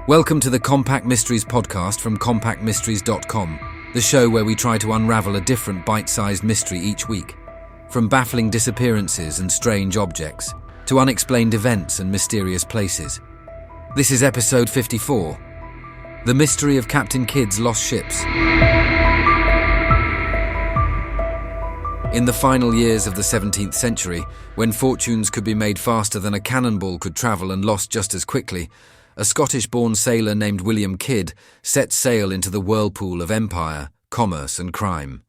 Welcome to the Compact Mysteries podcast from compactmysteries.com, the show where we try to unravel a different bite-sized mystery each week. From baffling disappearances and strange objects, to unexplained events and mysterious places. This is episode 54, The Mystery of Captain Kidd's Lost Ships. In the final years of the 17th century, when fortunes could be made faster than a cannonball could travel and lost just as quickly, a Scottish-born sailor named William Kidd set sail into the whirlpool of empire, commerce and crime.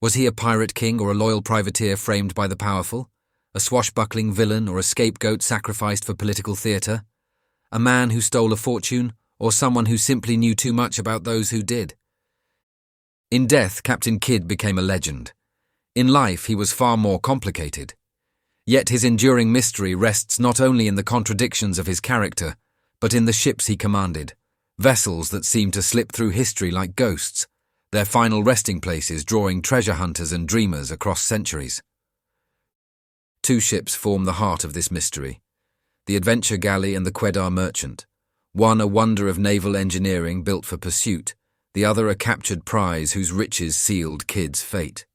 Was he a pirate king or a loyal privateer framed by the powerful? A swashbuckling villain or a scapegoat sacrificed for political theatre? A man who stole a fortune or someone who simply knew too much about those who did? In death, Captain Kidd became a legend. In life, he was far more complicated. Yet his enduring mystery rests not only in the contradictions of his character, but in the ships he commanded, vessels that seem to slip through history like ghosts, their final resting places drawing treasure hunters and dreamers across centuries. Two ships form the heart of this mystery, the Adventure Galley and the Quedar Merchant, one a wonder of naval engineering built for pursuit, the other a captured prize whose riches sealed Kidd's fate.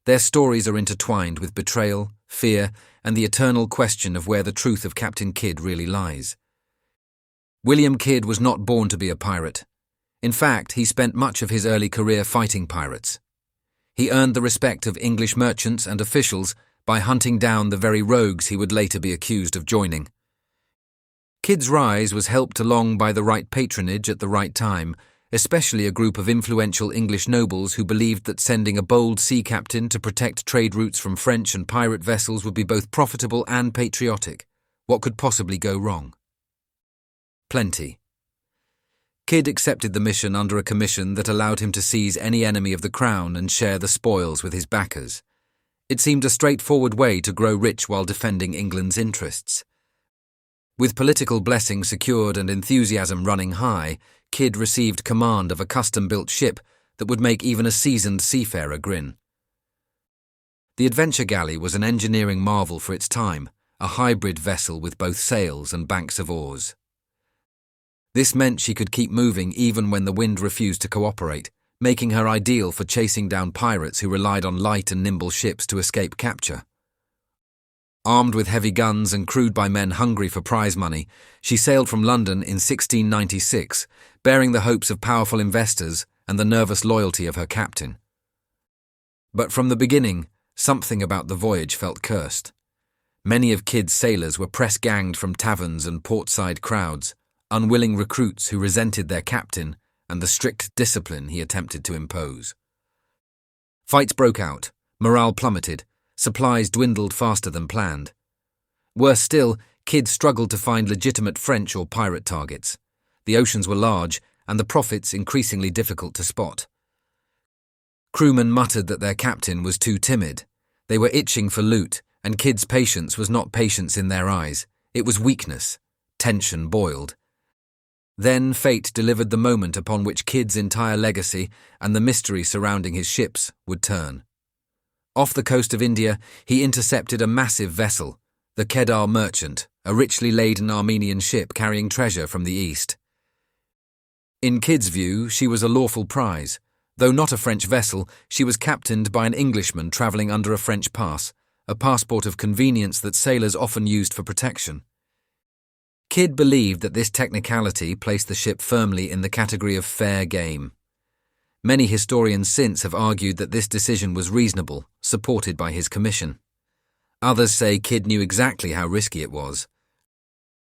Their stories are intertwined with betrayal, fear, and the eternal question of where the truth of Captain Kidd really lies. William Kidd was not born to be a pirate. In fact, he spent much of his early career fighting pirates. He earned the respect of English merchants and officials by hunting down the very rogues he would later be accused of joining. Kidd's rise was helped along by the right patronage at the right time, especially a group of influential English nobles who believed that sending a bold sea captain to protect trade routes from French and pirate vessels would be both profitable and patriotic. What could possibly go wrong? Plenty. Kidd accepted the mission under a commission that allowed him to seize any enemy of the crown and share the spoils with his backers. It seemed a straightforward way to grow rich while defending England's interests. With political blessing secured and enthusiasm running high, Kidd received command of a custom-built ship that would make even a seasoned seafarer grin. The Adventure Galley was an engineering marvel for its time, a hybrid vessel with both sails and banks of oars. This meant she could keep moving even when the wind refused to cooperate, making her ideal for chasing down pirates who relied on light and nimble ships to escape capture. Armed with heavy guns and crewed by men hungry for prize money, she sailed from London in 1696, bearing the hopes of powerful investors and the nervous loyalty of her captain. But from the beginning, something about the voyage felt cursed. Many of Kidd's sailors were press-ganged from taverns and portside crowds, unwilling recruits who resented their captain and the strict discipline he attempted to impose. Fights broke out, morale plummeted, supplies dwindled faster than planned. Worse still, Kidd struggled to find legitimate French or pirate targets. The oceans were large, and the profits increasingly difficult to spot. Crewmen muttered that their captain was too timid. They were itching for loot, and Kidd's patience was not patience in their eyes. It was weakness. Tension boiled. Then fate delivered the moment upon which Kidd's entire legacy and the mystery surrounding his ships would turn. Off the coast of India, he intercepted a massive vessel, the Quedar Merchant, a richly laden Armenian ship carrying treasure from the east. In Kidd's view, she was a lawful prize. Though not a French vessel, she was captained by an Englishman travelling under a French pass, a passport of convenience that sailors often used for protection. Kidd believed that this technicality placed the ship firmly in the category of fair game. Many historians since have argued that this decision was reasonable, supported by his commission. Others say Kidd knew exactly how risky it was.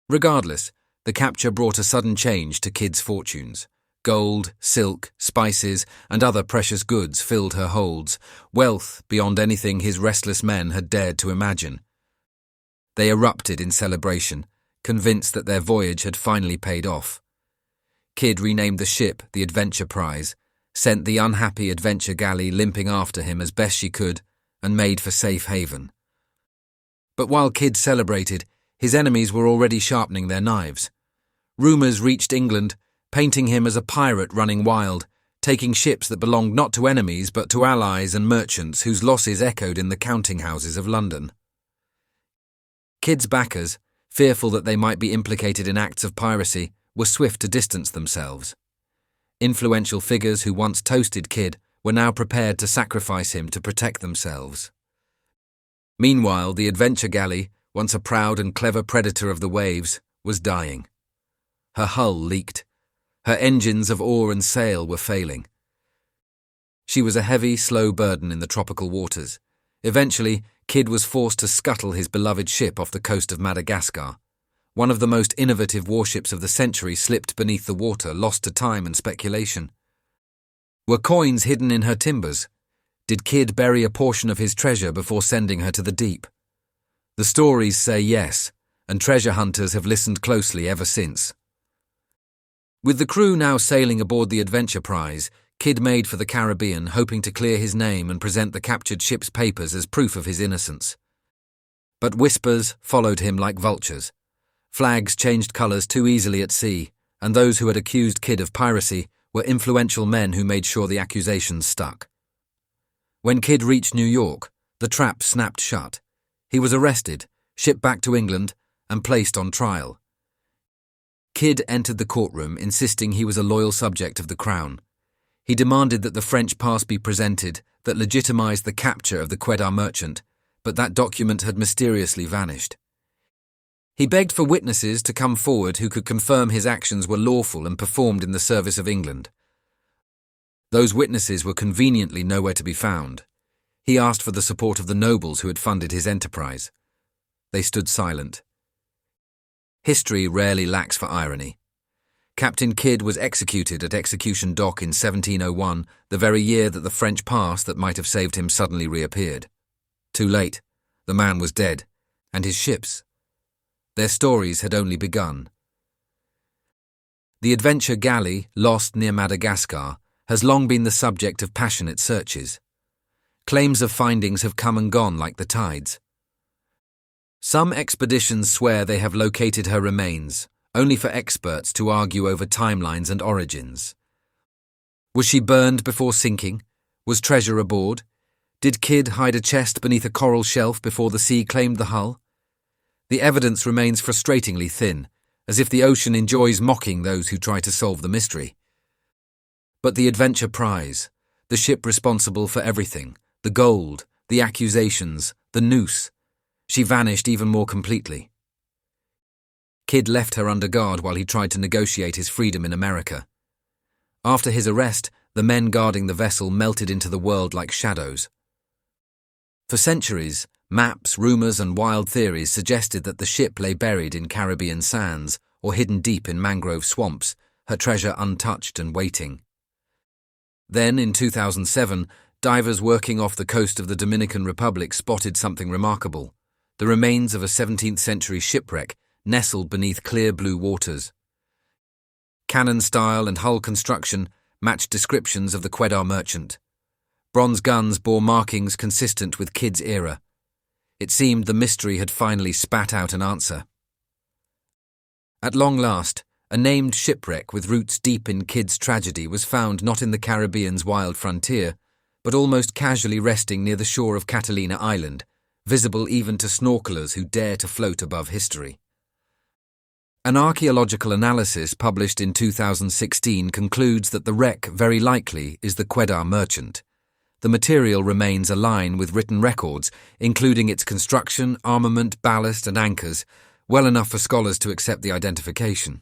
Regardless, the capture brought a sudden change to Kidd's fortunes. Gold, silk, spices, and other precious goods filled her holds, wealth beyond anything his restless men had dared to imagine. They erupted in celebration, convinced that their voyage had finally paid off. Kidd renamed the ship the Adventure Prize, sent the unhappy Adventure Galley limping after him as best she could, and made for safe haven. But while Kidd celebrated, his enemies were already sharpening their knives. Rumours reached England, painting him as a pirate running wild, taking ships that belonged not to enemies but to allies and merchants whose losses echoed in the counting houses of London. Kidd's backers, fearful that they might be implicated in acts of piracy, were swift to distance themselves. Influential figures who once toasted Kidd were now prepared to sacrifice him to protect themselves. Meanwhile, the adventure galley, once a proud and clever predator of the waves, was dying. Her hull leaked. Her engines of oar and sail were failing. She was a heavy, slow burden in the tropical waters. Eventually, Kidd was forced to scuttle his beloved ship off the coast of Madagascar. One of the most innovative warships of the century slipped beneath the water, lost to time and speculation. Were coins hidden in her timbers? Did Kidd bury a portion of his treasure before sending her to the deep? The stories say yes, and treasure hunters have listened closely ever since. With the crew now sailing aboard the Adventure Prize, Kidd made for the Caribbean, hoping to clear his name and present the captured ship's papers as proof of his innocence. But whispers followed him like vultures. Flags changed colours too easily at sea, and those who had accused Kidd of piracy were influential men who made sure the accusations stuck. When Kidd reached New York, the trap snapped shut. He was arrested, shipped back to England, and placed on trial. Kidd entered the courtroom insisting he was a loyal subject of the Crown. He demanded that the French pass be presented that legitimised the capture of the Quedar merchant, but that document had mysteriously vanished. He begged for witnesses to come forward who could confirm his actions were lawful and performed in the service of England. Those witnesses were conveniently nowhere to be found. He asked for the support of the nobles who had funded his enterprise. They stood silent. History rarely lacks for irony. Captain Kidd was executed at Execution Dock in 1701, the very year that the French pass that might have saved him suddenly reappeared. Too late. The man was dead. And his ships. Their stories had only begun. The adventure galley, lost near Madagascar, has long been the subject of passionate searches. Claims of findings have come and gone like the tides. Some expeditions swear they have located her remains, only for experts to argue over timelines and origins. Was she burned before sinking? Was treasure aboard? Did Kidd hide a chest beneath a coral shelf before the sea claimed the hull? The evidence remains frustratingly thin, as if the ocean enjoys mocking those who try to solve the mystery. But the Adventure Prize, the ship responsible for everything, the gold, the accusations, the noose, she vanished even more completely. Kidd left her under guard while he tried to negotiate his freedom in America. After his arrest, the men guarding the vessel melted into the world like shadows. For centuries, maps, rumours and wild theories suggested that the ship lay buried in Caribbean sands or hidden deep in mangrove swamps, her treasure untouched and waiting. Then, in 2007, divers working off the coast of the Dominican Republic spotted something remarkable: the remains of a 17th-century shipwreck nestled beneath clear blue waters. Cannon style and hull construction matched descriptions of the Quedar merchant. Bronze guns bore markings consistent with Kidd's era. It seemed the mystery had finally spat out an answer. At long last, a named shipwreck with roots deep in Kidd's tragedy was found not in the Caribbean's wild frontier, but almost casually resting near the shore of Catalina Island, visible even to snorkelers who dare to float above history. An archaeological analysis published in 2016 concludes that the wreck very likely is the Quedar merchant. The material remains a line with written records, including its construction, armament, ballast and anchors, well enough for scholars to accept the identification.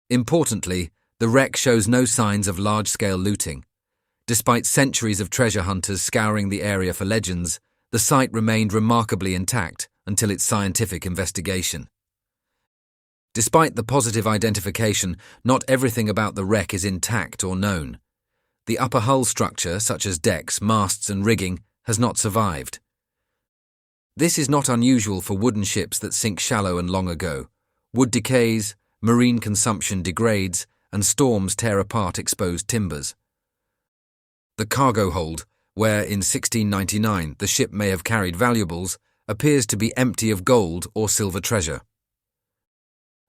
Importantly, the wreck shows no signs of large-scale looting. Despite centuries of treasure hunters scouring the area for legends, the site remained remarkably intact until its scientific investigation. Despite the positive identification, not everything about the wreck is intact or known. The upper hull structure, such as decks, masts and rigging, has not survived. This is not unusual for wooden ships that sink shallow and long ago. Wood decays, marine consumption degrades, and storms tear apart exposed timbers. The cargo hold, where in 1699 the ship may have carried valuables, appears to be empty of gold or silver treasure.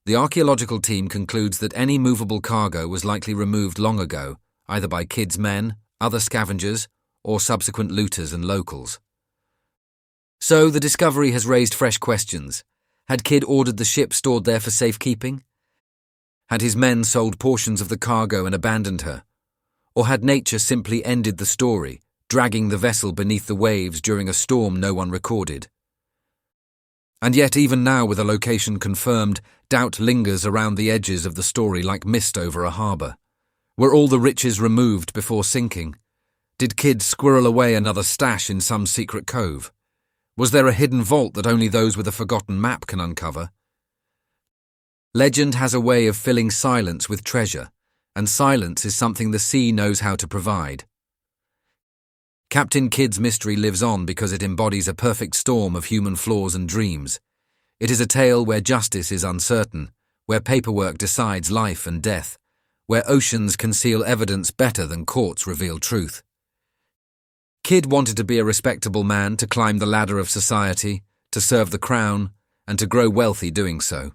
The archaeological team concludes that any movable cargo was likely removed long ago, either by Kidd's men, other scavengers, or subsequent looters and locals. So the discovery has raised fresh questions. Had Kidd ordered the ship stored there for safekeeping? Had his men sold portions of the cargo and abandoned her? Or had nature simply ended the story, dragging the vessel beneath the waves during a storm no one recorded? And yet, even now with a location confirmed, doubt lingers around the edges of the story like mist over a harbour. Were all the riches removed before sinking? Did Kidd squirrel away another stash in some secret cove? Was there a hidden vault that only those with a forgotten map can uncover? Legend has a way of filling silence with treasure, and silence is something the sea knows how to provide. Captain Kidd's mystery lives on because it embodies a perfect storm of human flaws and dreams. It is a tale where justice is uncertain, where paperwork decides life and death, where oceans conceal evidence better than courts reveal truth. Kidd wanted to be a respectable man, to climb the ladder of society, to serve the crown, and to grow wealthy doing so.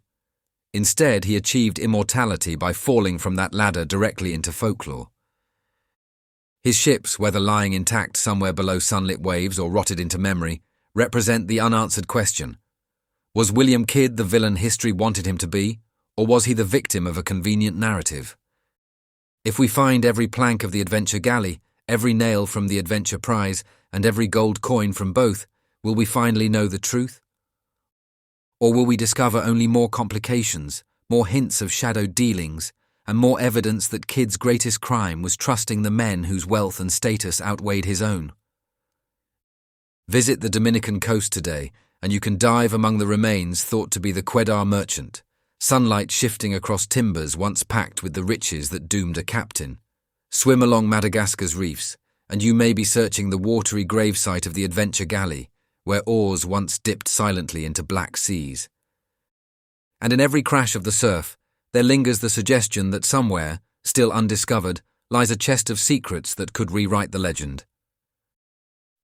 Instead, he achieved immortality by falling from that ladder directly into folklore. His ships, whether lying intact somewhere below sunlit waves or rotted into memory, represent the unanswered question. Was William Kidd the villain history wanted him to be, or was he the victim of a convenient narrative? If we find every plank of the Adventure Galley, every nail from the Adventure Prize, and every gold coin from both, will we finally know the truth? Or will we discover only more complications, more hints of shadowed dealings, and more evidence that Kidd's greatest crime was trusting the men whose wealth and status outweighed his own? Visit the Dominican coast today, and you can dive among the remains thought to be the Quedar merchant, sunlight shifting across timbers once packed with the riches that doomed a captain. Swim along Madagascar's reefs, and you may be searching the watery gravesite of the Adventure Galley, where oars once dipped silently into black seas. And in every crash of the surf, there lingers the suggestion that somewhere, still undiscovered, lies a chest of secrets that could rewrite the legend.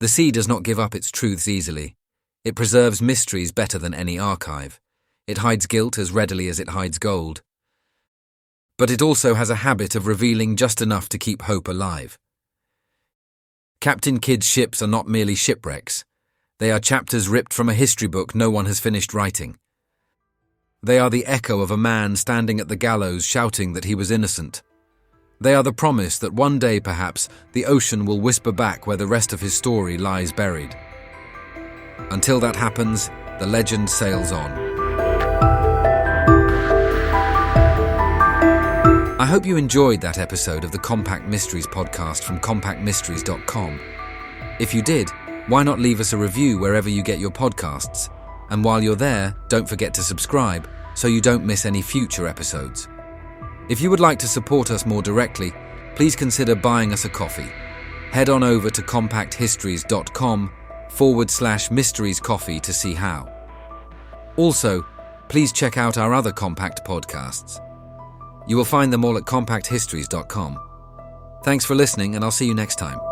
The sea does not give up its truths easily. It preserves mysteries better than any archive. It hides guilt as readily as it hides gold. But it also has a habit of revealing just enough to keep hope alive. Captain Kidd's ships are not merely shipwrecks. They are chapters ripped from a history book no one has finished writing. They are the echo of a man standing at the gallows shouting that he was innocent. They are the promise that one day, perhaps, the ocean will whisper back where the rest of his story lies buried. Until that happens, the legend sails on. I hope you enjoyed that episode of the Compact Mysteries podcast from compactmysteries.com. If you did, why not leave us a review wherever you get your podcasts? And while you're there, don't forget to subscribe so you don't miss any future episodes. If you would like to support us more directly, please consider buying us a coffee. Head on over to compacthistories.com/mysteries coffee to see how. Also, please check out our other Compact podcasts. You will find them all at compacthistories.com. Thanks for listening, and I'll see you next time.